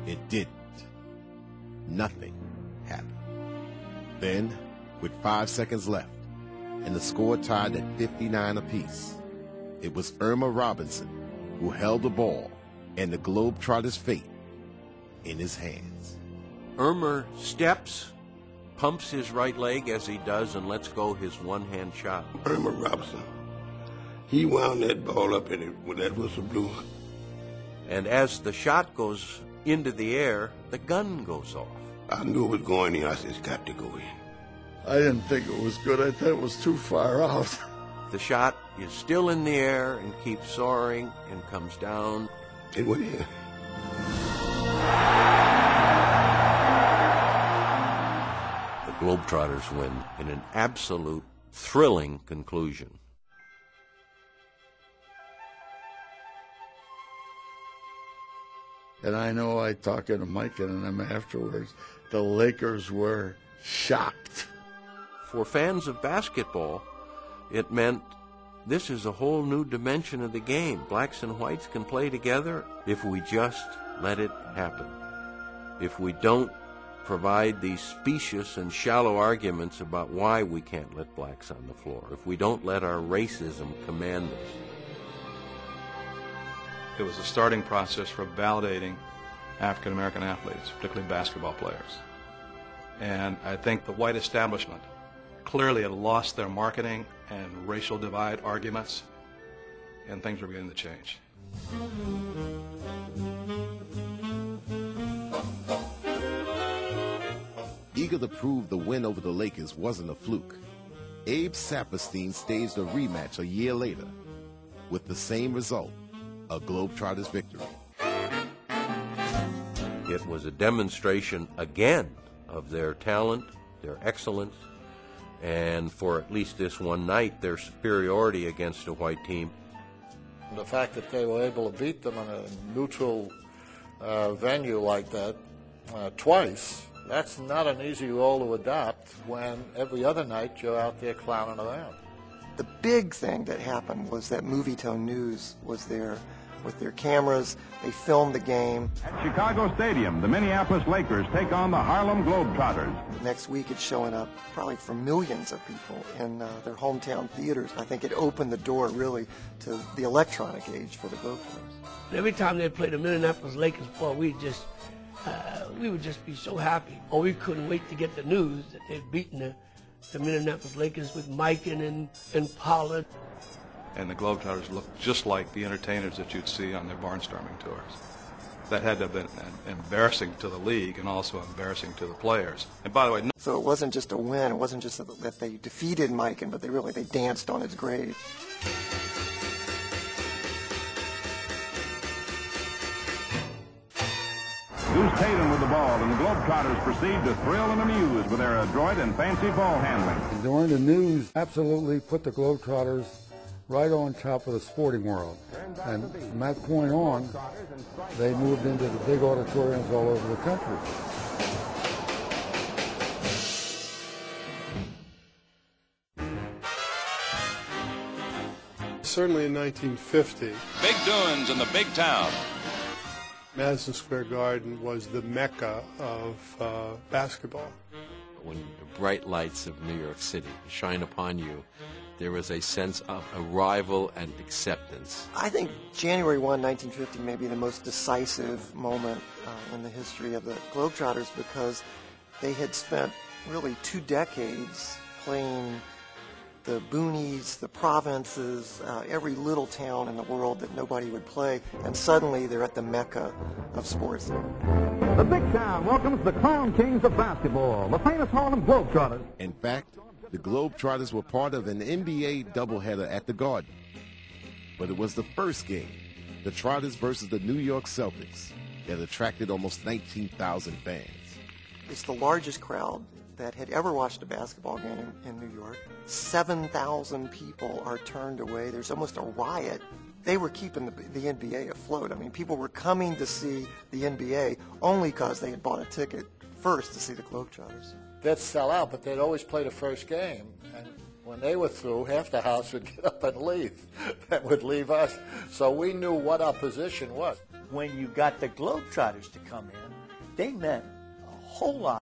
It didn't. Nothing happened. Then, with 5 seconds left, and the score tied at 59 apiece, it was Irma Robinson who held the ball and the Globetrotters' fate in his hands. Irma steps, pumps his right leg as he does, and lets go his one-hand shot. Irma Robinson, he wound that ball up in it when that whistle blew. And as the shot goes into the air, the gun goes off. I knew it was going in. I said, it's got to go in. I didn't think it was good. I thought it was too far out. The shot is still in the air and keeps soaring and comes down. It went in. The Globetrotters win in an absolute thrilling conclusion. And I know I talked to Mike and them afterwards. The Lakers were shocked. For fans of basketball, it meant this is a whole new dimension of the game. Blacks and whites can play together if we just let it happen. If we don't provide these specious and shallow arguments about why we can't let blacks on the floor, if we don't let our racism command us. It was a starting process for validating African American athletes, particularly basketball players. And I think the white establishment clearly had lost their marketing and racial divide arguments, and things were beginning to change. Eager to prove the win over the Lakers wasn't a fluke, Abe Saperstein staged a rematch a year later with the same result, a Globetrotters victory. It was a demonstration again of their talent, their excellence, and for at least this one night, their superiority against a white team. The fact that they were able to beat them in a neutral venue like that twice, that's not an easy role to adopt when every other night you're out there clowning around. The big thing that happened was that Movietone News was there with their cameras. They filmed the game. At Chicago Stadium, the Minneapolis Lakers take on the Harlem Globetrotters. Next week it's showing up probably for millions of people in their hometown theaters. I think it opened the door really to the electronic age for the Globetrotters. Every time they played the Minneapolis Lakers ball, we would just be so happy. Or we couldn't wait to get the news that they'd beaten the Minneapolis Lakers with Mikan and Pollard. And the Globetrotters looked just like the entertainers that you'd see on their barnstorming tours. That had to have been embarrassing to the league and also embarrassing to the players. And by the way, so it wasn't just a win. It wasn't just that they defeated Mikan, but they danced on his grave. Goose Tatum with the ball, and the Globetrotters proceed to thrill and amuse with their adroit and fancy ball handling. During the news, absolutely put the Globetrotters right on top of the sporting world. And from that point on, they moved into the big auditoriums all over the country. Certainly in 1950. Big doings in the big town. Madison Square Garden was the mecca of basketball. When the bright lights of New York City shine upon you, there was a sense of arrival and acceptance. I think January 1, 1950 may be the most decisive moment in the history of the Globetrotters because they had spent really 2 decades playing the boonies, the provinces, every little town in the world that nobody would play, and suddenly they're at the mecca of sports. The big town welcomes the Crown Kings of basketball, the famous Harlem Globetrotters. In fact, the Globetrotters were part of an NBA doubleheader at the Garden. But it was the first game, the Trotters versus the New York Celtics, that attracted almost 19,000 fans. It's the largest crowd that had ever watched a basketball game in New York. 7,000 people are turned away. There's almost a riot. They were keeping the NBA afloat. I mean, people were coming to see the NBA only because they had bought a ticket first to see the Globetrotters. They'd sell out, but they'd always play the first game. And when they were through, half the house would get up and leave. And would leave us. So we knew what our position was. when you got the Globetrotters to come in, they meant a whole lot.